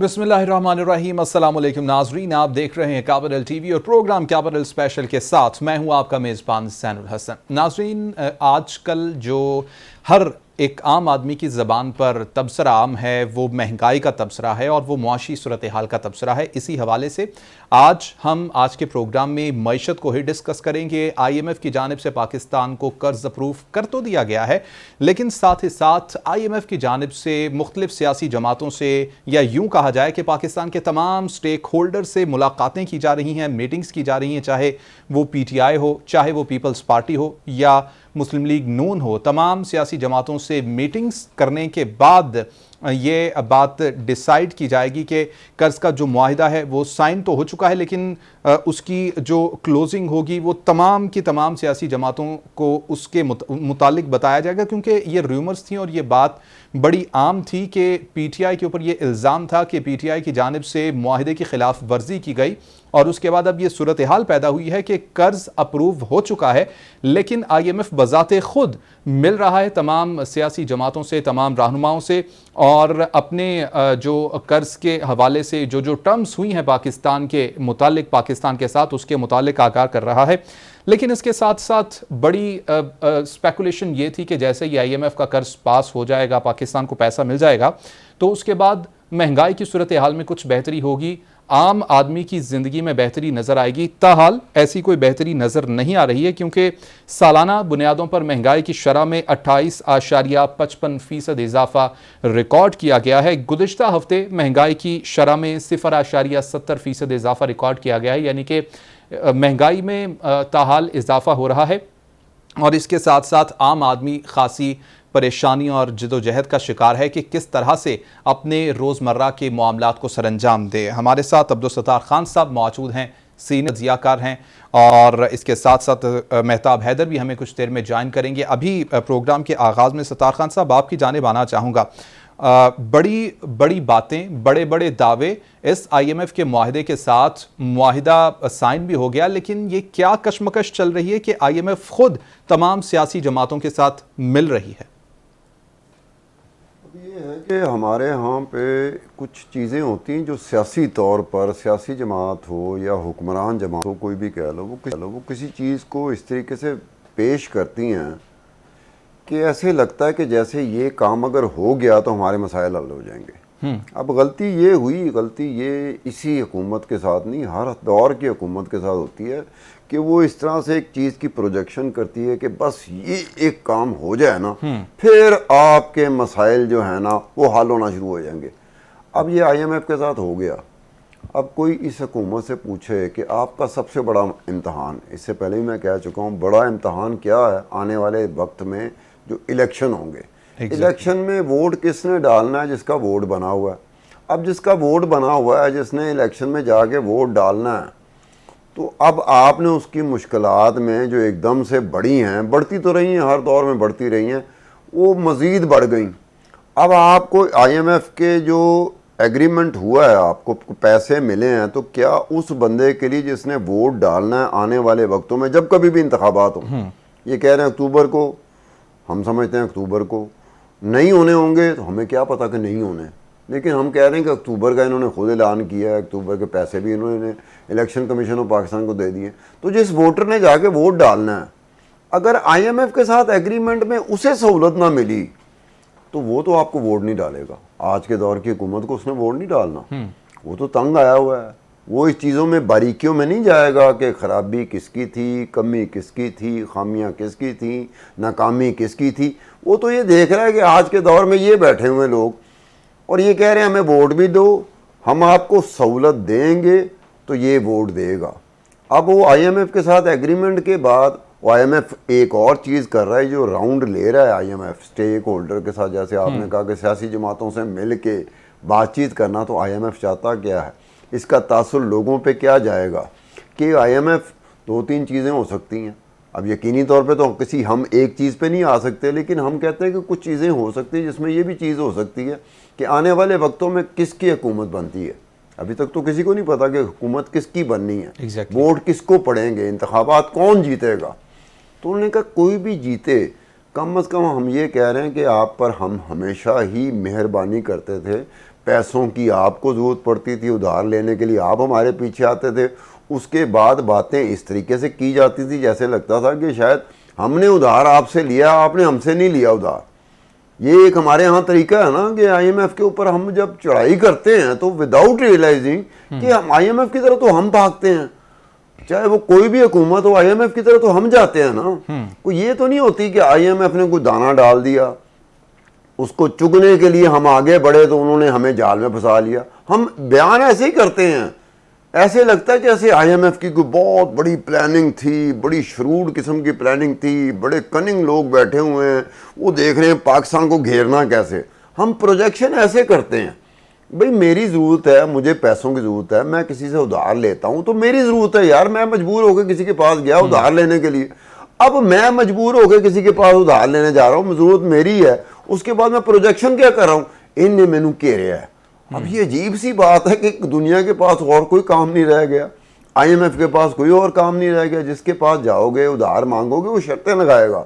बिस्मिल्लाहिर्रहमानिर्रहीम। अस्सलाम वालेकुम नाजरीन, आप देख रहे हैं कैपिटल टीवी और प्रोग्राम कैपिटल स्पेशल के साथ मैं हूं आपका मेज़बान सैनुल हसन। नाजरीन, आजकल जो हर एक आम आदमी की ज़बान पर तबसरा आम है वो महंगाई का तबसरा है और वो मुआशी सूरत हाल का तबसरा है। इसी हवाले से हम आज के प्रोग्राम में मईशत को ही डिस्कस करेंगे। IMF की जानिब से पाकिस्तान को कर्ज अप्रूव कर तो दिया गया है, लेकिन साथ ही साथ IMF की जानिब से मुख्तलिफ सियासी जमातों से, या यूं कहा जाए कि पाकिस्तान के तमाम स्टेक होल्डर से मुलाकातें की जा रही हैं, मीटिंग्स की जा रही हैं, चाहे वो PTI हो, चाहे वो पीपल्स पार्टी हो या मुस्लिम लीग नून हो। तमाम सियासी जमातों से मीटिंग्स करने के बाद ये बात डिसाइड की जाएगी कि कर्ज का जो मुआहिदा है वो साइन तो हो चुका है, लेकिन उसकी जो क्लोजिंग होगी वो तमाम की तमाम सियासी जमातों को उसके मुतालिक बताया जाएगा, क्योंकि ये रूमर्स थी और ये बात बड़ी आम थी कि PTI के ऊपर ये इल्ज़ाम था कि PTI की जानिब से मुआहिदे की खिलाफ वर्जी की गई। और उसके बाद अब ये सूरत हाल पैदा हुई है कि कर्ज अप्रूव हो चुका है, लेकिन IMF बजाते खुद मिल रहा है तमाम सियासी जमातों से, तमाम रहनुमाओं से, और अपने जो कर्ज के हवाले से जो टर्म्स हुई हैं पाकिस्तान के मुतालिक, पाकिस्तान के साथ, उसके मुतालिक आगाह कर रहा है। लेकिन इसके साथ साथ बड़ी स्पेकुलेशन ये थी कि जैसे ही IMF का कर्ज पास हो जाएगा, पाकिस्तान को पैसा मिल जाएगा, तो उसके बाद महंगाई की सूरत हाल में कुछ बेहतरी होगी, आम आदमी की ज़िंदगी में बेहतरी नज़र आएगी। ताहाल ऐसी कोई बेहतरी नज़र नहीं आ रही है, क्योंकि सालाना बुनियादों पर महंगाई की शरह में 28.55% इजाफा रिकॉर्ड किया गया है। गुज़िश्ता हफ्ते महंगाई की शरह में 0.70% इजाफा रिकॉर्ड किया गया है, यानी कि महंगाई में ताहाल इजाफा हो रहा है। और इसके साथ साथ आम आदमी खासी परेशानी और जदोजहद का शिकार है कि किस तरह से अपने रोज़मर्रा के मामलात को सरंजाम दे। हमारे साथ अब्दुल सत्तार खान साहब मौजूद हैं, सीनियर ज़ियाकार हैं, और इसके साथ साथ मेहताब हैदर भी हमें कुछ देर में ज्वाइन करेंगे। अभी प्रोग्राम के आगाज़ में सत्तार खान साहब आपकी जानिब आना चाहूँगा। बड़ी बड़ी बातें, बड़े बड़े दावे, इस IMF के मुआहिदे के साथ मुआहिदा साइन भी हो गया, लेकिन ये क्या कशमकश चल रही है कि IMF खुद तमाम सियासी जमातों के साथ मिल रही है? ये है कि हमारे यहाँ पे कुछ चीज़ें होती हैं जो सियासी तौर पर, सियासी जमात हो या हुक्मरान जमात हो, कोई भी कह लो, वो किसी चीज़ को इस तरीके से पेश करती हैं कि ऐसे लगता है कि जैसे ये काम अगर हो गया तो हमारे मसाइल हल हो जाएंगे। अब गलती ये हुई, गलती ये इसी हुकूमत के साथ नहीं, हर दौर की हुकूमत के साथ होती है कि वो इस तरह से एक चीज़ की प्रोजेक्शन करती है कि बस ये एक काम हो जाए ना, फिर आपके मसाइल जो है ना वो हल होना शुरू हो जाएंगे। अब ये IMF के साथ हो गया। अब कोई इस हुकूमत से पूछे कि आपका सबसे बड़ा इम्तहान, इससे पहले भी मैं कह चुका हूँ, बड़ा इम्तहान क्या है आने वाले वक्त में जो इलेक्शन होंगे। इलेक्शन में वोट किसने डालना है? जिसका वोट बना हुआ है। अब जिसका वोट बना हुआ है, जिसने इलेक्शन में जाके वोट डालना है, तो अब आपने उसकी मुश्किलात में जो एकदम से बढ़ी हैं, बढ़ती तो रही हैं, हर दौर में बढ़ती रही हैं, वो मज़ीद बढ़ गई। अब आपको IMF के जो एग्रीमेंट हुआ है, आपको पैसे मिले हैं, तो क्या उस बंदे के लिए जिसने वोट डालना है आने वाले वक्तों में, जब कभी भी इंतखाबात हो, ये कह रहे हैं अक्टूबर को, हम समझते हैं अक्टूबर को नहीं होने होंगे, तो हमें क्या पता कि नहीं होने, लेकिन हम कह रहे हैं कि अक्टूबर का इन्होंने खुद ऐलान किया है, अक्टूबर के पैसे भी इन्होंने इलेक्शन कमीशन ऑफ पाकिस्तान को दे दिए। तो जिस वोटर ने जाके वोट डालना है, अगर IMF के साथ एग्रीमेंट में उसे सहूलत ना मिली तो वो तो आपको वोट नहीं डालेगा। आज के दौर की हुकूमत को उसने वोट नहीं डालना, वो तो तंग आया हुआ है। वो इस चीज़ों में बारीकियों में नहीं जाएगा कि ख़राबी किसकी थी, कमी किसकी थी, खामियां किसकी थी, नाकामी किसकी थी। वो तो ये देख रहा है कि आज के दौर में ये बैठे हुए लोग और ये कह रहे हैं हमें वोट भी दो, हम आपको सहूलत देंगे तो ये वोट देगा। अब वो IMF के साथ एग्रीमेंट के बाद वो IMF एक और चीज़ कर रहा है, जो राउंड ले रहा है IMF स्टेक होल्डर के साथ, जैसे आपने कहा कि सियासी जमातों से मिल के बातचीत करना, तो IMF चाहता क्या है, इसका तासुर लोगों पे क्या जाएगा कि IMF दो तीन चीज़ें हो सकती हैं। अब यकीनी तौर पे तो हम एक चीज़ पे नहीं आ सकते, लेकिन हम कहते हैं कि कुछ चीज़ें हो सकती हैं, जिसमें ये भी चीज़ हो सकती है कि आने वाले वक्तों में किसकी हुकूमत बनती है। अभी तक तो किसी को नहीं पता कि हुकूमत किसकी बननी है, वोट किसको पड़ेंगे, इंतखाबात कौन जीतेगा। तो उन्होंने कहा कोई भी जीते, कम अज़ कम हम ये कह रहे हैं कि आप पर हम हमेशा ही मेहरबानी करते थे, पैसों की आपको ज़रूरत पड़ती थी, उधार लेने के लिए आप हमारे पीछे आते थे। उसके बाद बातें इस तरीके से की जाती थी जैसे लगता था कि शायद हमने उधार आपसे लिया, आपने हमसे नहीं लिया उधार। ये एक हमारे यहाँ तरीका है ना कि आईएमएफ के ऊपर हम जब चढ़ाई करते हैं तो विदाउट रियलाइजिंग कि हम आईएमएफ की तरफ तो हम भागते हैं, चाहे वो कोई भी हुकूमत हो, आईएमएफ की तरफ तो हम जाते हैं ना। कोई ये तो नहीं होती कि आईएमएफ ने कोई दाना डाल दिया, उसको चुगने के लिए हम आगे बढ़े तो उन्होंने हमें जाल में फंसा लिया। हम बयान ऐसे ही करते हैं, ऐसे लगता है कि ऐसे आईएमएफ की कोई बहुत बड़ी प्लानिंग थी, बड़ी श्रूड किस्म की प्लानिंग थी, बड़े कनिंग लोग बैठे हुए हैं, वो देख रहे हैं पाकिस्तान को घेरना कैसे। हम प्रोजेक्शन ऐसे करते हैं, भाई मेरी ज़रूरत है, मुझे पैसों की ज़रूरत है, मैं किसी से उधार लेता हूँ तो मेरी ज़रूरत है यार, मैं मजबूर होकर किसी के पास गया उधार लेने के लिए, अब मैं मजबूर होकर किसी के पास उधार लेने जा रहा हूँ, ज़रूरत मेरी है, उसके बाद मैं प्रोजेक्शन क्या कर रहा हूँ, इनने मैनू घेरिया है। अब ये अजीब सी बात है कि दुनिया के पास और कोई काम नहीं रह गया, आईएमएफ के पास कोई और काम नहीं रह गया, जिसके पास जाओगे उधार मांगोगे वो शर्तें लगाएगा,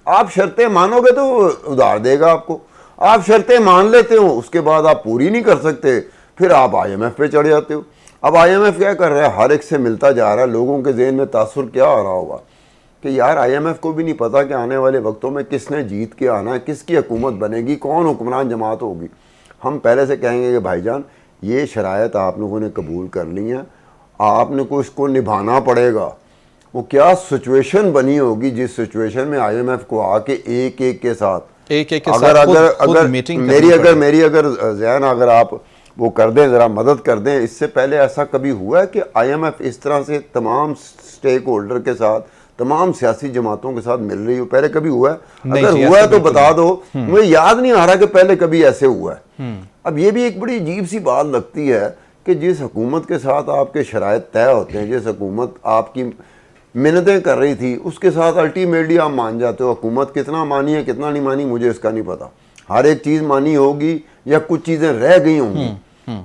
आप शर्तें मानोगे तो उधार देगा आपको, आप शर्तें मान लेते हो उसके बाद आप पूरी नहीं कर सकते, फिर आप आईएमएफ पे चढ़ जाते हो। अब आईएमएफ क्या कर रहा है, हर एक से मिलता जा रहा है। लोगों के ज़हन में तासुर क्या आ रहा होगा कि यार आईएमएफ को भी नहीं पता कि आने वाले वक्तों में किसने जीत के आना है, किसकी हुकूमत बनेगी, कौन हुक्मरान जमात होगी। हम पहले से कहेंगे कि भाईजान ये शरायत आप लोगों ने कबूल कर ली हैं, आपने को इसको निभाना पड़ेगा। वो क्या सिचुएशन बनी होगी जिस सिचुएशन में आईएमएफ को आके एक एक के साथ मेरी अगर जहन अगर आप वो कर दें, ज़रा मदद कर दें। इससे पहले ऐसा कभी हुआ है कि आईएमएफ इस तरह से तमाम स्टेक होल्डर के साथ, तमाम सियासी जमातों के साथ मिल रही हो, पहले कभी हुआ है? अगर हुआ है तो बता दो, मुझे याद नहीं आ रहा कि पहले कभी ऐसे हुआ है। अब ये भी एक बड़ी अजीब सी बात लगती है कि जिस हुकूमत के साथ आपके शराइत तय होते हैं, जिस हुकूमत आपकी मिन्नतें कर रही थी, उसके साथ अल्टीमेटली आप मान जाते हो। हुकूमत कितना मानी है कितना नहीं मानी मुझे इसका नहीं पता, हर एक चीज़ मानी होगी या कुछ चीज़ें रह गई होंगी।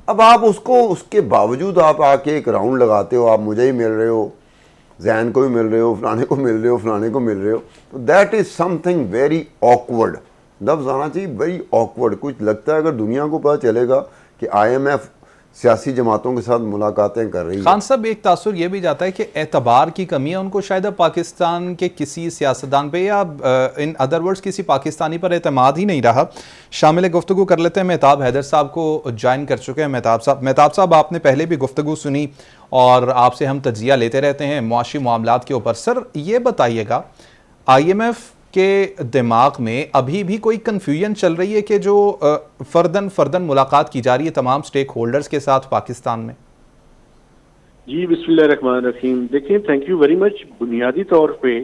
अब आप उसको, उसके बावजूद आप आके एक राउंड लगाते हो, आप मुझे ही मिल रहे हो, जैन को भी मिल रहे हो, फलाने को मिल रहे हो, फलाने को मिल रहे हो, तो that is something very awkward. लफ्ज़ आना चाहिए वेरी ऑकवर्ड। कुछ लगता है अगर दुनिया को पता चलेगा कि आईएमएफ सियासी जमातों के साथ मुलाकातें कर रही है। खान साहब एक तासुर ये भी जाता है कि एतबार की कमी है उनको, शायद पाकिस्तान के किसी सियासतदान पे या इन अदर वर्ड्स किसी पाकिस्तानी पर एतमाद ही नहीं रहा। शामिल गुफ्तगू कर लेते हैं, मेहताब हैदर साहब को ज्वाइन कर चुके हैं। मेहताब साहब आपने पहले भी गुफ्तगू सुनी और आपसे हम तज्जिया लेते रहते हैं मुआशी मामलात के ऊपर। सर ये बताइएगा, आईएमएफ के दिमाग में अभी भी कोई कन्फ्यूजन चल रही है कि जो फर्दन मुलाकात की जा रही है तमाम स्टेक होल्डर्स के साथ पाकिस्तान में? जी बिस्मिल्लाहिर्रहमानिर्रहीम। देखिए, थैंक यू वेरी मच। बुनियादी तौर पे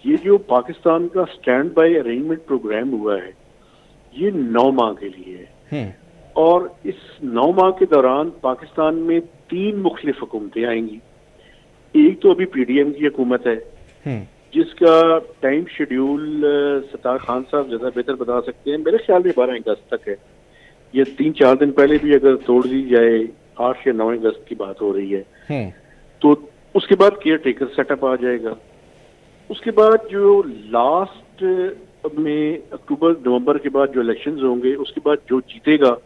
ये जो पाकिस्तान का स्टैंड बाय अरेंजमेंट प्रोग्राम हुआ है ये 9 माह के लिए है, और इस 9 माह के दौरान पाकिस्तान में 3 मुख्तलिफ हुकूमतें आएंगी। एक तो अभी पीडीएम की हुकूमत है जिसका टाइम शेड्यूल सत्तार खान साहब ज़्यादा बेहतर बता सकते हैं, मेरे ख्याल में 12 अगस्त तक है। ये 3-4 दिन पहले भी अगर तोड़ दी जाए, 8 या 9 अगस्त की बात हो रही है, तो उसके बाद केयर टेकर सेटअप आ जाएगा। उसके बाद जो लास्ट में अक्टूबर नवंबर के बाद जो इलेक्शंस होंगे, उसके बाद जो जीतेगा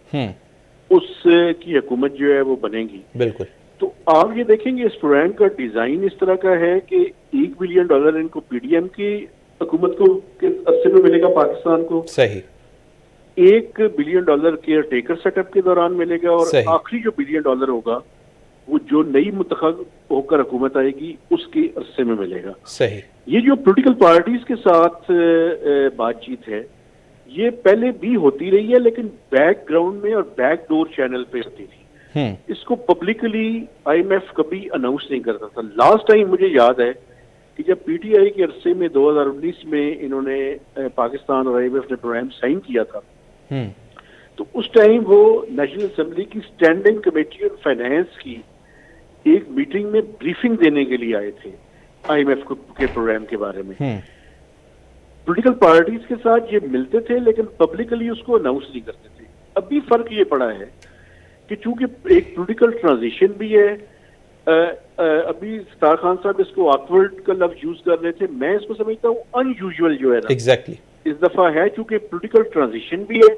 उसकी हुकूमत जो है वो बनेगी। बिल्कुल। तो आप ये देखेंगे इस प्रोग्राम का डिजाइन इस तरह का है कि $1 बिलियन इनको पीडीएम की हुकूमत को के अस्से में मिलेगा पाकिस्तान को, सही। $1 बिलियन केयर टेकर सेटअप के दौरान मिलेगा, और आखिरी जो $1 बिलियन होगा वो जो नई मुंतखब होकर हुकूमत आएगी उसके अरसे में मिलेगा। सही। ये जो पॉलिटिकल पार्टीज के साथ बातचीत है ये पहले भी होती रही है, लेकिन बैकग्राउंड में और बैकडोर चैनल पे होती थी। इसको पब्लिकली आईएमएफ कभी अनाउंस नहीं करता था। लास्ट टाइम मुझे याद है कि जब पीटीआई के अरसे में 2019 में इन्होंने पाकिस्तान और आईएमएफ ने प्रोग्राम साइन किया था, तो उस टाइम वो नेशनल असेंबली की स्टैंडिंग कमेटी ऑन फाइनेंस की एक मीटिंग में ब्रीफिंग देने के लिए आए थे आईएमएफ के प्रोग्राम के बारे में। पॉलिटिकल पार्टीज के साथ ये मिलते थे लेकिन पब्लिकली उसको अनाउंस नहीं करते थे। अभी फर्क ये पड़ा है कि चूंकि एक पॉलिटिकल ट्रांजिशन भी है, अभी सत्तार खान साहब इसको ऑकवर्ड का लफ्ज यूज कर रहे थे, मैं इसको समझता हूँ अनयूजुअल जो है ना, एग्जैक्टली इस दफा है, चूंकि पॉलिटिकल ट्रांजिशन भी है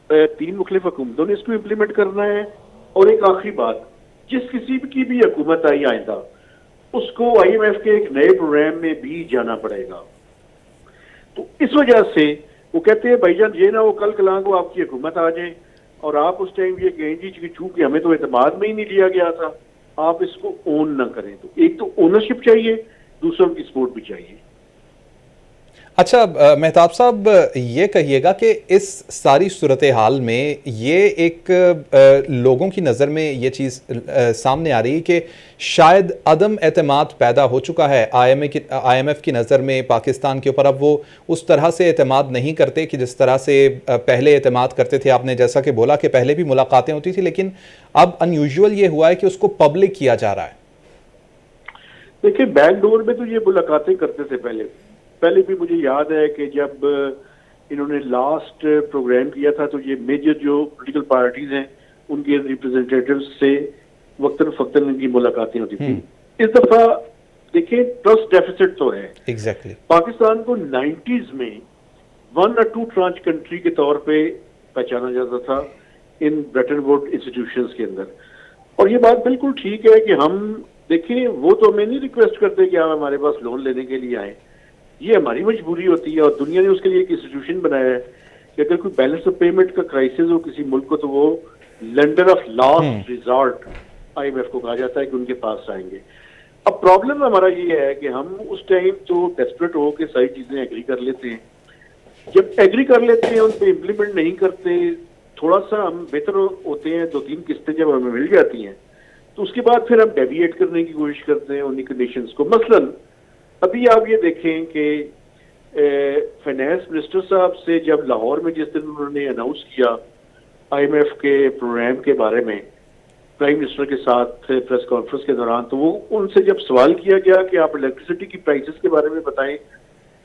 तीन मुख्तलिफ हुकूमतों ने इसको इम्प्लीमेंट करना है। और एक आखिरी बात, जिस किसी की भी हुकूमत आई आइंदा उसको IMF के एक नए प्रोग्राम में भी जाना पड़ेगा। तो इस वजह से वो कहते हैं भाईजान ये ना वो कल कलां को आपकी हुकूमत आ जाए और आप उस टाइम ये कहें जी कि चूंकि हमें तो एतमाद में ही नहीं लिया गया था, आप इसको ओन ना करें। तो एक तो ओनरशिप चाहिए, दूसरों की सपोर्ट भी चाहिए। अच्छा मेहताब साहब, ये कहिएगा कि इस सारी सूरत हाल में ये एक लोगों की नज़र में ये चीज़ सामने आ रही है कि शायद अदम एतमाद पैदा हो चुका है IMF की नज़र में पाकिस्तान के ऊपर। अब वो उस तरह से एतमाद नहीं करते कि जिस तरह से पहले एतमाद करते थे। आपने जैसा कि बोला कि पहले भी मुलाकातें होती थी, लेकिन अब अनयूजुअल ये हुआ है कि उसको पब्लिक किया जा रहा है। देखिए, बैकडोर में तो ये मुलाकातें करते थे पहले भी मुझे याद है कि जब इन्होंने लास्ट प्रोग्राम किया था तो ये मेजर जो पॉलिटिकल पार्टीज हैं उनके रिप्रेजेंटेटिव्स से वक्तन फक्तन इनकी मुलाकातें होती थी। इस दफा देखिए ट्रस्ट डेफिसिट तो है। एग्जैक्टली पाकिस्तान को 90s में 1 और 2 ट्रांच कंट्री के तौर पे पहचाना जाता था इन ब्रेटन वुड इंस्टीट्यूशंस के अंदर। और ये बात बिल्कुल ठीक है कि हम देखिए वो तो हमें नहीं रिक्वेस्ट करते कि आप हमारे पास लोन लेने के लिए आए, ये हमारी मजबूरी होती है। और दुनिया ने उसके लिए एक इंस्टीट्यूशन बनाया है कि अगर कोई बैलेंस ऑफ पेमेंट का क्राइसिस हो किसी मुल्क को तो वो lender of last resort IMF को कहा जाता है कि उनके पास आएंगे। अब प्रॉब्लम हमारा ये है कि हम उस टाइम तो डेस्परेट हो के सारी चीजें एग्री कर लेते हैं। जब एग्री कर लेते हैं उन पे इम्प्लीमेंट नहीं करते, थोड़ा सा हम बेहतर होते हैं, 2-3 किस्तें जब हमें मिल जाती हैं तो उसके बाद फिर हम डेविएट करने की कोशिश करते हैं उन्हीं कंडीशंस को। मसलन अभी आप ये देखें कि फाइनेंस मिनिस्टर साहब से जब लाहौर में जिस दिन उन्होंने अनाउंस किया IMF के प्रोग्राम के बारे में प्राइम मिनिस्टर के साथ प्रेस कॉन्फ्रेंस के दौरान, तो वो उनसे जब सवाल किया गया कि आप इलेक्ट्रिसिटी की प्राइसेस के बारे में बताएं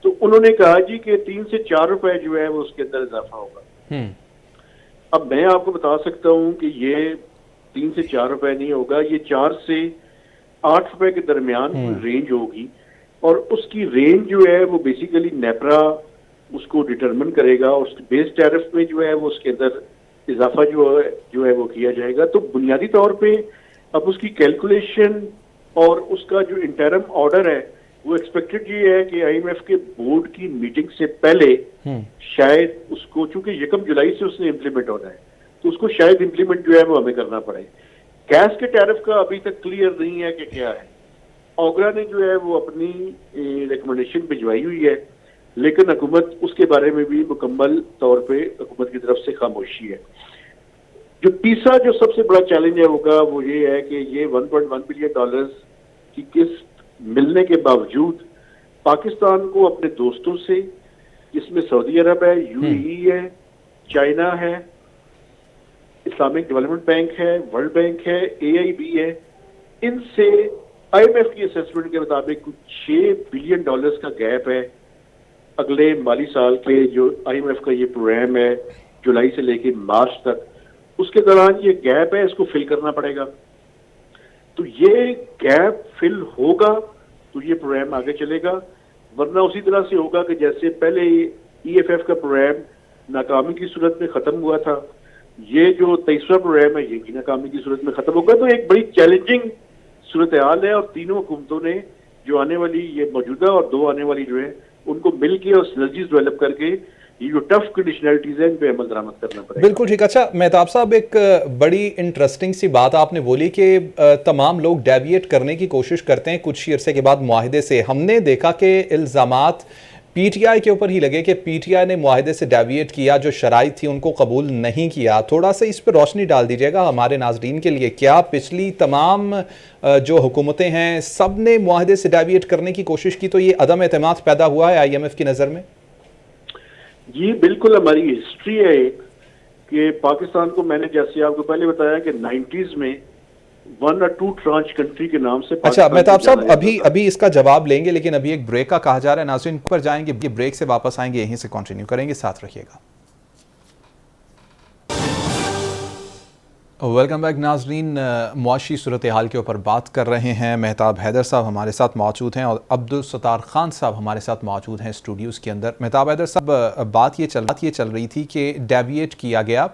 तो उन्होंने कहा जी कि 3 से 4 रुपए जो है वो उसके अंदर इजाफा होगा। अब मैं आपको बता सकता हूं कि ये 3 से 4 रुपए नहीं होगा, ये 4 से 8 रुपए के दरमियान रेंज होगी। और उसकी रेंज जो है वो बेसिकली नेपरा उसको डिटरमिन करेगा और उसके बेस टैरिफ में जो है वो उसके अंदर इजाफा जो है वो किया जाएगा। तो बुनियादी तौर पे अब उसकी कैलकुलेशन और उसका जो इंटरम ऑर्डर है वो एक्सपेक्टेड ये है कि IMF के बोर्ड की मीटिंग से पहले शायद उसको, चूंकि 1 जुलाई से उसने इम्प्लीमेंट होना है तो उसको शायद इम्प्लीमेंट जो है वो हमें करना पड़े। गैस के टैरिफ का अभी तक क्लियर नहीं है कि क्या है। ओगरा ने जो है वो अपनी रिकमेंडेशन भिजवाई हुई है, लेकिन हुकूमत उसके बारे में भी मुकम्मल तौर पे हुकूमत की तरफ से खामोशी है। जो तीसरा जो सबसे बड़ा चैलेंज है होगा वो ये है कि ये $1.1 बिलियन की किस्त मिलने के बावजूद पाकिस्तान को अपने दोस्तों से, जिसमें सऊदी अरब है, UAE है, चाइना है, इस्लामिक डेवलपमेंट बैंक है, वर्ल्ड बैंक है, AIB है, इनसे IMF की असेसमेंट के मुताबिक कुछ $6 बिलियन का गैप है अगले माली साल के जो IMF का ये प्रोग्राम है जुलाई से लेकर मार्च तक, उसके दौरान ये गैप है, इसको फिल करना पड़ेगा। तो ये गैप फिल होगा तो ये प्रोग्राम आगे चलेगा, वरना उसी तरह से होगा कि जैसे पहले EFF का प्रोग्राम नाकामी की सूरत में खत्म हुआ था, ये जो 23वां प्रोग्राम है ये भी नाकामी की सूरत में खत्म होगा। तो एक बड़ी चैलेंजिंग सूरत हाल है और तीनों हुकूमतों ने जो आने वाली ये मौजूदा और 2 आने वाली जो है उनको मिलके और सिनर्जीज डेवलप करके ये जो टफ कंडीशनलिटीज है इन पे अमल दरामद करना पड़ेगा। बिल्कुल ठीक। अच्छा मेहताब साहब, एक बड़ी इंटरेस्टिंग सी बात आपने बोली कि तमाम लोग डेविएट करने की कोशिश करते हैं कुछ अरसे के बाद मुआहिदे से। हमने देखा कि इल्ज़ामात PTI के ऊपर ही लगे कि PTI ने मुआहिदे से डेविएट किया, जो शराइत थी उनको कबूल नहीं किया। थोड़ा सा इस पर रोशनी डाल दीजिएगा हमारे नाजरीन के लिए। क्या पिछली तमाम जो हुकूमतें हैं सब ने मुआहिदे से डेविएट करने की कोशिश की, तो ये अदम एतमाद पैदा हुआ है IMF की नज़र में? जी बिल्कुल, हमारी हिस्ट्री है एक कि पाकिस्तान को, मैंने जैसे आपको पहले बताया कि 90s में 1 और 2 ट्रांच कंट्री के नाम से। अच्छा मेहताब साहब, अभी इसका जवाब लेंगे, लेकिन अभी एक ब्रेक का कहा जा रहा है। नाज़रीन पर जाएंगे, ब्रेक से वापस आएंगे, यहीं से कंटिन्यू करेंगे, साथ रखिएगा। वेलकम बैक नाजरीन। मुआशी सूरत हाल के ऊपर बात कर रहे हैं। मेहताब हैदर साहब हमारे साथ मौजूद हैं और अब्दुल सत्तार खान साहब हमारे साथ मौजूद हैं स्टूडियोज़ के अंदर। मेहताब हैदर साहब, बात ये चल रही थी कि डेविएट किया गया,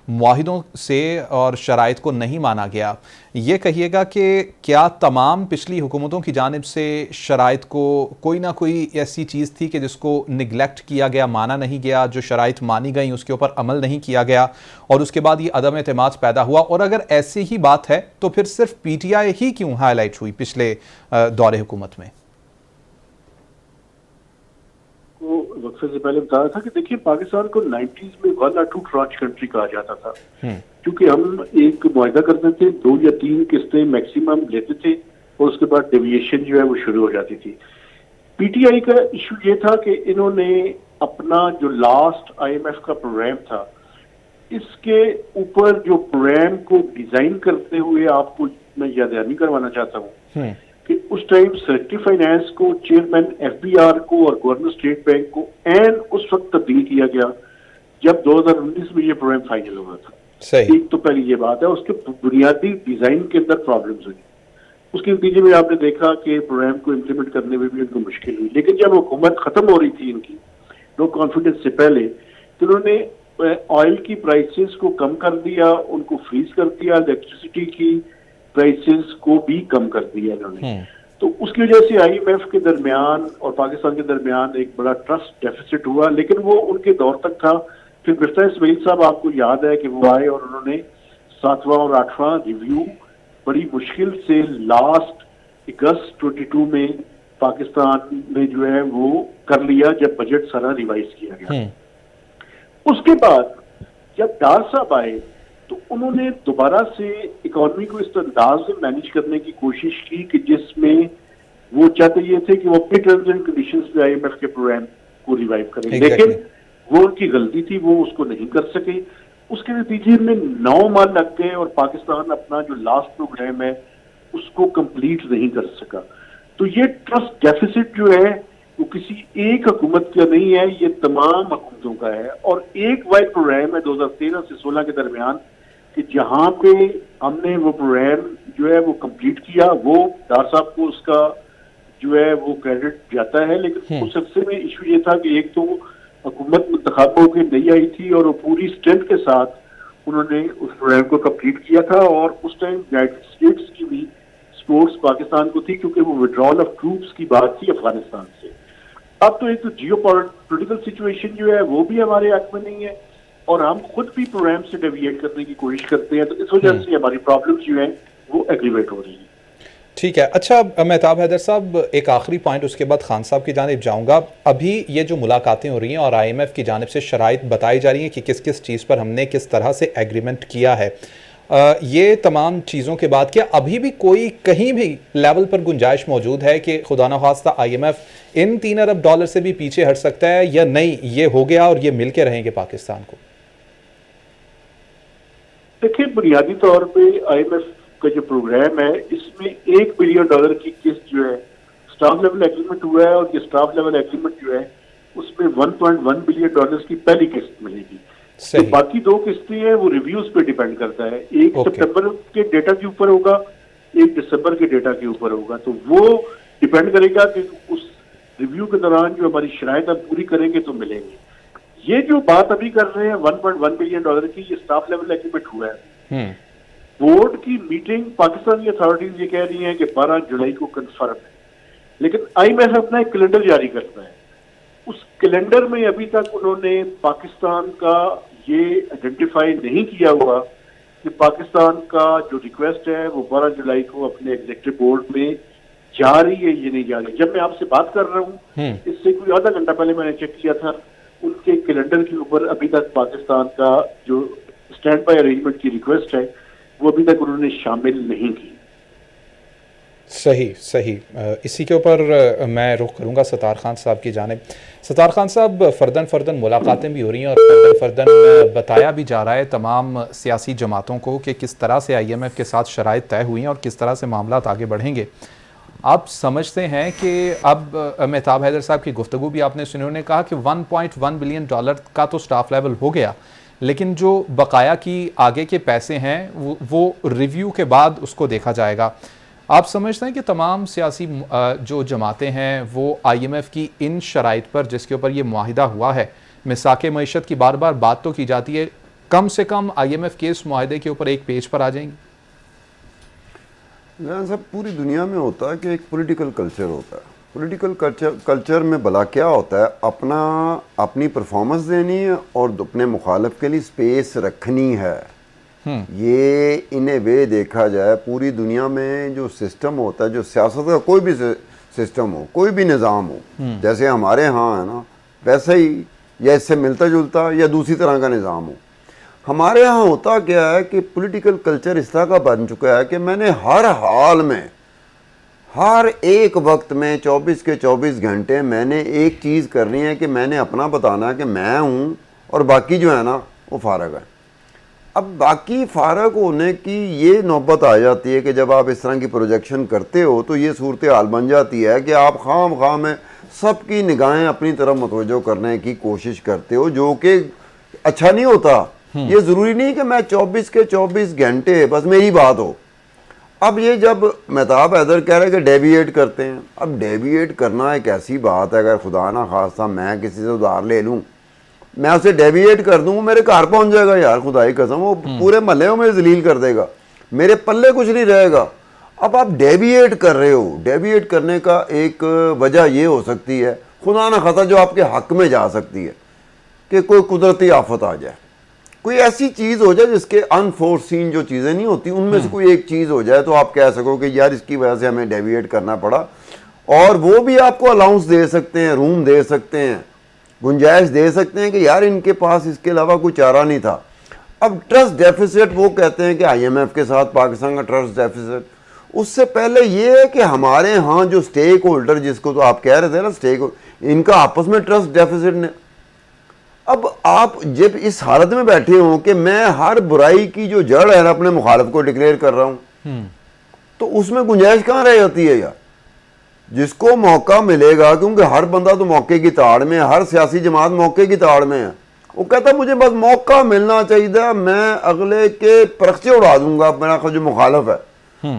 मुआहिदों से और शराइत को नहीं माना गया। ये कहिएगा कि क्या तमाम पिछली हुकूमतों की जानिब से शराइत को कोई ना कोई ऐसी चीज़ थी कि जिसको निगलेक्ट किया गया, माना नहीं गया, जो शराइत मानी गई उसके ऊपर अमल नहीं किया गया और उसके बाद ये अदम एतमाद पैदा हुआ? और अगर ऐसी ही बात है तो फिर सिर्फ PTI ही क्यों हाईलाइट हुई पिछले दौरे हुकूमत में? वक्फे से पहले बताया था कि देखिए, पाकिस्तान को 90s में 1 or 2 ट्रांच कंट्री कहा जाता था, क्योंकि हम एक मुआहदा करते थे, 2 या 3 किस्तें मैक्सिमम लेते थे और उसके बाद डेविएशन जो है वो शुरू हो जाती थी। PTI का इशू ये था कि इन्होंने अपना जो लास्ट IMF का प्रोग्राम था, इसके ऊपर जो प्रोग्राम को डिजाइन करते हुए आपको मैं याद दहानी करवाना चाहता हूँ कि उस टाइम सेक्रेटरी फाइनेंस को, चेयरमैन FBR को और गवर्नर स्टेट बैंक को एंड उस वक्त तब्दील किया गया जब 2019 में ये प्रोग्राम फाइनल हुआ था। सही। एक तो पहली ये बात है, उसके बुनियादी डिजाइन के अंदर प्रॉब्लम्स हुई, उसके नतीजे में आपने देखा कि प्रोग्राम को इम्प्लीमेंट करने में भी उनको मुश्किल हुई। लेकिन जब हुकूमत खत्म हो रही थी इनकी, नो कॉन्फिडेंस से पहले, तो उन्होंने ऑयल की प्राइसेस को कम कर दिया, उनको फ्रीज कर दिया, इलेक्ट्रिसिटी की प्राइसेस को भी कम कर दिया इन्होंने। तो उसकी वजह से IMF के दरमियान और पाकिस्तान के दरमियान एक बड़ा ट्रस्ट डेफिसिट हुआ, लेकिन वो उनके दौर तक था। फिर मिर्जा इस्माइल साहब, आपको याद है कि वो आए और उन्होंने 7वां और 8वां रिव्यू बड़ी मुश्किल से लास्ट अगस्त 22 में पाकिस्तान में जो है वो कर लिया, जब बजट सारा रिवाइज किया गया। उसके बाद जब डार साहब आए तो उन्होंने दोबारा से इकोनॉमी को इस अंदाज से मैनेज करने की कोशिश की कि जिसमें वो चाहते ये थे कि वो अपने टर्म्स एंड कंडीशंस पे IMF के प्रोग्राम को रिवाइव करें। लेकिन वो उनकी गलती थी, वो उसको नहीं कर सके। उसके नतीजे में 9 माह लग गए और पाकिस्तान अपना जो लास्ट प्रोग्राम है उसको कंप्लीट नहीं कर सका। तो ये ट्रस्ट डेफिसिट जो है वो किसी एक हुकूमत का नहीं है, ये तमाम हुकूमतों का है। और एक वाइड प्रोग्राम है 2013 से 16 के दरमियान कि जहां पे हमने वो प्रोग्राम जो है वो कंप्लीट किया, वो डार साहब को उसका जो है वो क्रेडिट जाता है। लेकिन उस अरसे में इशू ये था कि एक तो हुकूमत मुंतखब होकर नहीं आई थी और वो पूरी स्ट्रेंथ के साथ उन्होंने उस प्रोग्राम को कंप्लीट किया था। और उस टाइम यूनाइटेड स्टेट्स की भी सपोर्ट्स पाकिस्तान को थी, क्योंकि वो विड्रॉल ऑफ ट्रूप्स की बात थी अफगानिस्तान से। अब तो एक तो जियो पॉलिटिकल सिचुएशन जो है वो भी हमारे हक में नहीं है और हम खुद भी प्रोग्राम से डेविएट करने की कोशिश करते हैं, तो इस वजह से हमारी प्रॉब्लम्स जो हैं वो एग्रीवेट हो रही हैं। ठीक है। अच्छा मेहताब हैदर साहब, एक आखिरी पॉइंट, उसके बाद खान साहब की जानिब जाऊंगा। अभी ये जो मुलाकातें हो रही हैं और IMF की जानिब से शराइत बताई जा रही हैं कि किस किस चीज़ पर हमने किस तरह से एग्रीमेंट किया है, ये तमाम चीज़ों के बाद क्या अभी भी कोई कहीं भी लेवल पर गुंजाइश मौजूद है कि खुदा न खास्ता IMF इन 3 अरब डॉलर से भी पीछे हट सकता है, या नहीं ये हो गया और ये मिल के रहेंगे पाकिस्तान को? देखिए, बुनियादी तौर पे IMF का जो प्रोग्राम है इसमें $1 बिलियन की किस्त जो है स्टाफ लेवल एग्रीमेंट हुआ है और ये स्टाफ लेवल एग्रीमेंट जो है उसमें $1.1 बिलियन की पहली किस्त मिलेगी। तो बाकी 2 किस्तें हैं वो रिव्यूज पे डिपेंड करता है, एक सितंबर के डेटा के ऊपर होगा, एक दिसंबर के डेटा के ऊपर होगा। तो वो डिपेंड करेगा कि उस रिव्यू के दौरान जो हमारी शराइत हम पूरी करेंगे तो मिलेंगे। ये जो बात अभी कर रहे हैं $1.1 बिलियन की, ये स्टाफ लेवल एग्रीमेंट हुआ है। बोर्ड की मीटिंग पाकिस्तान की अथॉरिटीज ये कह रही हैं कि 12 जुलाई को कंफर्म है, लेकिन IMF अपना एक कैलेंडर जारी करता है। उस कैलेंडर में अभी तक उन्होंने पाकिस्तान का ये आइडेंटिफाई नहीं किया हुआ कि पाकिस्तान का जो रिक्वेस्ट है वो 12 जुलाई को अपने एग्जीक्यूटिव बोर्ड में जा रही है ये नहीं जा रही। जब मैं आपसे बात कर रहा हूँ इससे कोई आधा घंटा पहले मैंने चेक किया था, उनके कैलेंडर के ऊपर अभी तक पाकिस्तान का जो स्टैंड बाय अरेंजमेंट की रिक्वेस्ट है वो अभी तक उन्होंने शामिल नहीं की। सही। इसी के ऊपर मैं रुख करूँगा सत्तार खान साहब की जानिब। सत्तार खान साहब, फ़र्दन मुलाकातें भी हो रही हैं और फ़र्दन बताया भी जा रहा है तमाम सियासी जमातों को कि किस तरह से IMF के साथ शराइत तय हुई हैं और किस तरह से मामलात आगे बढ़ेंगे। आप समझते हैं कि अब मेहताब हैदर साहब की गुफ्तगू भी आपने सुनी, उन्होंने कहा कि $1.1 बिलियन का तो स्टाफ लेवल हो गया, लेकिन जो बकाया की आगे के पैसे हैं वो रिव्यू के बाद उसको देखा जाएगा। आप समझते हैं कि तमाम सियासी जो जमातें हैं वो IMF की इन शराइत पर जिसके ऊपर ये मुआहिदा हुआ है, मिसाके मईशत की बार बार बात तो की जाती है, कम से कम IMF के इस मुआहिदे के ऊपर एक पेज पर आ जाएंगी? सब पूरी दुनिया में होता है कि एक पॉलिटिकल कल्चर होता है। पॉलिटिकल कल्चर में भला क्या होता है, अपनी परफॉर्मेंस देनी है और अपने मुखालिफ के लिए स्पेस रखनी है। ये इन ए वे देखा जाए पूरी दुनिया में जो सिस्टम होता है, जो सियासत का कोई भी सिस्टम हो, कोई भी निज़ाम हो, जैसे हमारे यहाँ है ना, वैसे ही या इससे मिलता जुलता या दूसरी तरह का निज़ाम हो। हमारे यहाँ होता क्या है कि पॉलिटिकल कल्चर इस तरह का बन चुका है कि मैंने हर हाल में, हर एक वक्त में 24 के 24 घंटे मैंने एक चीज़ करनी है कि मैंने अपना बताना है कि मैं हूँ और बाकी जो है ना वो फारग है। अब बाकी फारग होने की ये नौबत आ जाती है कि जब आप इस तरह की प्रोजेक्शन करते हो तो ये सूरत हाल बन जाती है कि आप खाम में सबकी निगाहें अपनी तरफ मतवज्जो करने की कोशिश करते हो, जो कि अच्छा नहीं होता। ये ज़रूरी नहीं कि मैं 24 के 24 घंटे बस मेरी बात हो। अब ये जब मेहताब हैदर कह रहे हैं कि डेविएट करते हैं, अब डेविएट करना एक ऐसी बात है, अगर खुदा ना खास्ता मैं किसी से उधार ले लूँ, मैं उसे डेविएट कर दूँ, मेरे घर पहुँच जाएगा यार, खुदाई कसम, वो पूरे महल्ले में जलील कर देगा, मेरे पल्ले कुछ नहीं रहेगा। अब आप डेविएट कर रहे हो, डेविएट करने का एक वजह ये हो सकती है, खुदा ना खास्ता जो आपके हक में जा सकती है कि कोई कुदरती आफत आ जाए, कोई ऐसी चीज़ हो जाए जिसके अनफोर्सीन जो चीज़ें नहीं होती उनमें से कोई एक चीज़ हो जाए, तो आप कह सको कि यार इसकी वजह से हमें डेविएट करना पड़ा। और वो भी आपको अलाउंस दे सकते हैं, रूम दे सकते हैं, गुंजाइश दे सकते हैं कि यार इनके पास इसके अलावा कोई चारा नहीं था। अब ट्रस्ट डेफिसिट वो कहते हैं कि IMF के साथ पाकिस्तान का ट्रस्ट डेफिसिट, उससे पहले ये है कि हमारे यहाँ जो स्टेक होल्डर, जिसको तो आप कह रहे थे ना स्टेक, इनका आपस में ट्रस्ट डेफिसिट ने। अब आप जब इस हालत में बैठे हो कि मैं हर बुराई की जो जड़ है ना अपने मुखालिफ को डिक्लेयर कर रहा हूं, तो उसमें गुंजाइश कहाँ रह जाती है यार? जिसको मौका मिलेगा, क्योंकि हर बंदा तो मौके की ताड़ में है, हर सियासी जमात मौके की ताड़ में है, वो कहता मुझे बस मौका मिलना चाहिए, मैं अगले के परखचे उड़ा दूंगा। मेरा जो मुखालिफ है,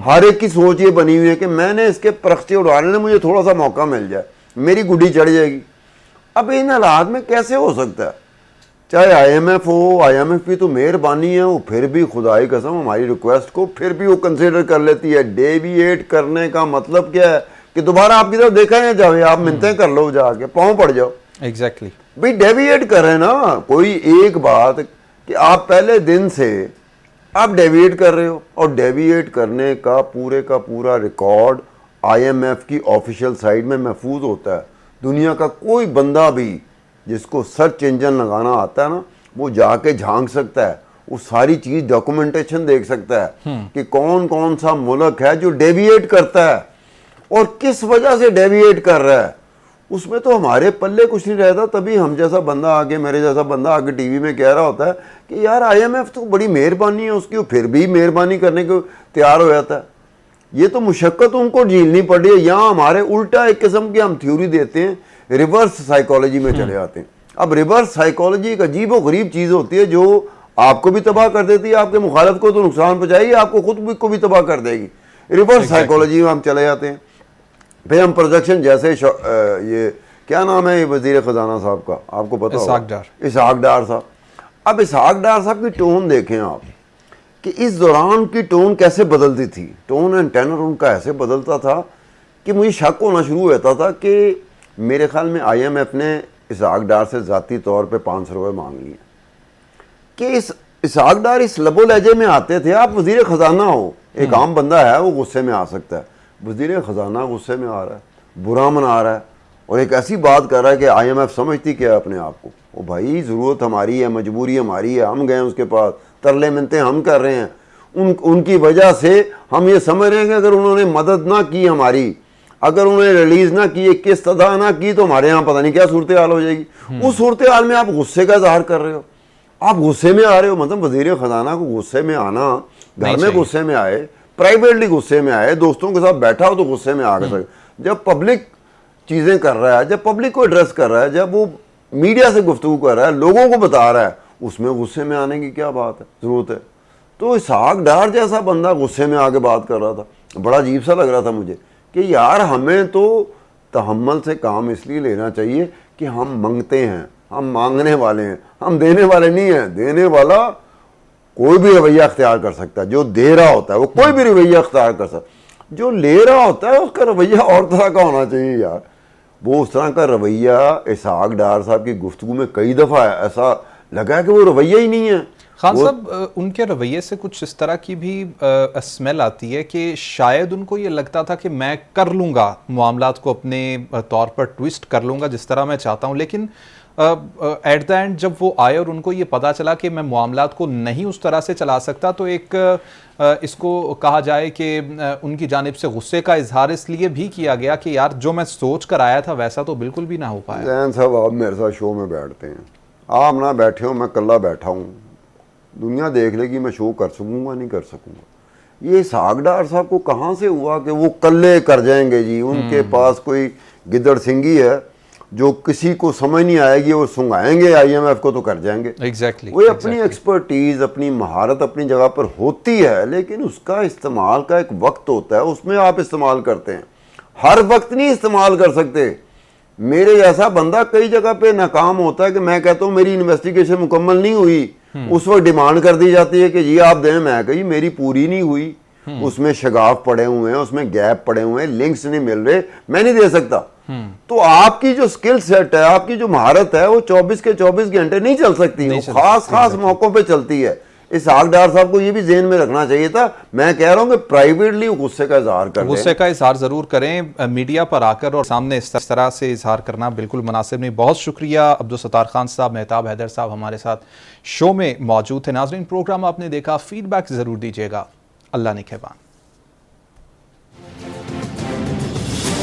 हर एक की सोच ये बनी हुई है कि मैंने इसके परखचे उड़ाने में मुझे थोड़ा सा मौका मिल जाए, मेरी गुड्डी चढ़ जाएगी। अब इन हालात में कैसे हो सकता है? चाहे IMF हो, IMF की तो मेहरबानी है, वो फिर भी खुदाई कसम हमारी रिक्वेस्ट को फिर भी वो कंसिडर कर लेती है। डेविएट करने का मतलब क्या है कि दोबारा आपकी तरफ देखा ना जाए, आप मिन्नतें कर लो, जाके पाँव पड़ जाओ। एग्जैक्टली भाई डेविएट कर रहे हैं ना, कोई एक बात कि आप पहले दिन से आप डेविएट कर रहे हो, और डेविएट करने का पूरा रिकॉर्ड IMF की ऑफिशियल साइट में महफूज होता है। दुनिया का कोई बंदा भी जिसको सर्च इंजन लगाना आता है ना, वो जाके झांक सकता है, वो सारी चीज़ डॉक्यूमेंटेशन देख सकता है कि कौन कौन सा मुल्क है जो डेविएट करता है और किस वजह से डेविएट कर रहा है। उसमें तो हमारे पल्ले कुछ नहीं रहता। तभी हम जैसा बंदा आगे, मेरे जैसा बंदा आगे टीवी में कह रहा होता है कि यार IMF तो बड़ी मेहरबानी है उसकी, फिर भी मेहरबानी करने को तैयार हो जाता है। ये तो मुशक्कत उनको झेलनी पड़ी है। यहाँ हमारे उल्टा एक किस्म की हम थ्योरी देते हैं, रिवर्स साइकोलॉजी में चले जाते हैं। अब रिवर्स साइकोलॉजी एक अजीब और गरीब चीज़ होती है जो आपको भी तबाह कर देती है, आपके मुखालिफ को तो नुकसान पहुँचाएगी, आपको खुद को भी तबाह कर देगी। रिवर्स साइकोलॉजी में हम चले जाते हैं। फिर हम प्रोजेक्शन जैसे ये क्या नाम है ये वजीर ख़जाना साहब का, आपको पता होगा, इसहाक डार साहब। अब इसहाक डार साहब की टोन देखें आप कि इस दौरान की टोन कैसे बदलती थी, टोन एंड टेनर उनका ऐसे बदलता था कि मुझे शक होना शुरू होता था कि मेरे ख्याल में IMF ने इसहाक डार से ज़ाती तौर पे 500 रुपये मांग लिए कि इसहाक डार इस लबो लहजे में आते थे। आप वजीर ख़जाना हो, एक आम बंदा है वो गुस्से में आ सकता है, वजीर ख़जाना गुस्से में आ रहा है, बुरा मना रहा है और एक ऐसी बात कर रहा है कि IMF समझती क्या है अपने आप को। ओ भाई ज़रूरत हमारी है, मजबूरी हमारी है, हम गए उसके पास, तरले मिन्नतें हम कर रहे हैं, उनकी वजह से हम ये समझ रहे हैं कि अगर उन्होंने मदद ना की हमारी, अगर उन्होंने रिलीज़ ना की, किस्त अदा ना की, तो हमारे यहाँ पता नहीं क्या सूरत हाल हो जाएगी। उस सूरत हाल में आप गुस्से का इजहार कर रहे हो, आप गुस्से में आ रहे हो। मतलब वज़ीर ख़जाना को गुस्से में आना, घर में गुस्से में आए, प्राइवेटली गुस्से में आए, दोस्तों के साथ बैठा हो तो गुस्से में आ गए। जब पब्लिक चीज़ें कर रहा है, जब पब्लिक को एड्रेस कर रहा है, जब वो मीडिया से गुफ्तगू कर रहा है, लोगों को बता रहा है, उसमें गुस्से में आने की क्या बात है, ज़रूरत है। तो इसहाक डार जैसा बंदा गुस्से में आके बात कर रहा था, बड़ा अजीब सा लग रहा था मुझे कि यार हमें तो तहम्मुल से काम इसलिए लेना चाहिए कि हम मांगते हैं, हम मांगने वाले हैं, हम देने वाले नहीं हैं। देने वाला कोई भी रवैया अख्तियार कर सकता है, जो दे रहा होता है वो कोई भी रवैया अख्तियार कर सकता है, जो ले रहा होता है उसका रवैया और तरह का होना चाहिए यार। वो उस तरह का रवैया इसहाक डार साहब की गुफ्तगू में कई दफ़ा ऐसा लगा है कि वो रवैया ही नहीं है। खान साहब, उनके रवैये से कुछ इस तरह की भी स्मेल आती है कि शायद उनको ये लगता था कि मैं कर लूँगा मामलात को, अपने तौर पर ट्विस्ट कर लूँगा जिस तरह मैं चाहता हूँ, लेकिन एट द एंड जब वो आए और उनको ये पता चला कि मैं मामलात को नहीं उस तरह से चला सकता, तो एक इसको कहा जाए कि उनकी जानिब से गुस्से का इजहार इसलिए भी किया गया कि यार जो मैं सोच कर आया था वैसा तो बिल्कुल भी ना हो पाया। जैन साहब, आप मेरे साथ शो में बैठते हैं, आप ना बैठे हो, मैं कल्ला बैठा हूँ, दुनिया देख लेगी मैं शो कर सकूँगा नहीं कर सकूँगा। ये इसहाक डार साहब को कहाँ से हुआ कि वो कल्ले कर जाएंगे जी? उनके पास कोई गिद्दड़ सिंगी है जो किसी को समझ नहीं आएगी, वो सुंघाएंगे IMF को तो कर जाएंगे। एग्जैक्टली वो अपनी एक्सपर्टीज, अपनी महारत अपनी जगह पर होती है, लेकिन उसका इस्तेमाल का एक वक्त होता है, उसमें आप इस्तेमाल करते हैं, हर वक्त नहीं इस्तेमाल कर सकते। मेरे जैसा बंदा कई जगह पे नाकाम होता है कि मैं कहता हूँ मेरी इन्वेस्टिगेशन मुकम्मल नहीं हुई, उस वक्त डिमांड कर दी जाती है कि जी आप दें, मैं कही मेरी पूरी नहीं हुई, उसमें शगाफ पड़े हुए हैं, उसमें गैप पड़े हुए हैं, लिंक्स नहीं मिल रहे, मैं नहीं दे सकता। तो आपकी जो स्किल सेट है, आपकी जो महारत है, वो 24 के 24 घंटे नहीं चल सकती, वो खास मौकों पे चलती है। इसहाक डार साहब को ये भी ज़हन में रखना चाहिए था। मैं कह रहा हूँ कि प्राइवेटली गुस्से का इजहार करें, गुस्से का इजहार ज़रूर करें, मीडिया पर आकर और सामने इस तरह से इजहार करना बिल्कुल मुनासिब नहीं। बहुत शुक्रिया अब्दुल सत्तार खान साहब, मेहताब हैदर साहब हमारे साथ शो में मौजूद थे। नाज़रीन, प्रोग्राम आपने देखा, फीडबैक ज़रूर दीजिएगा। अल्लाह निगहबान।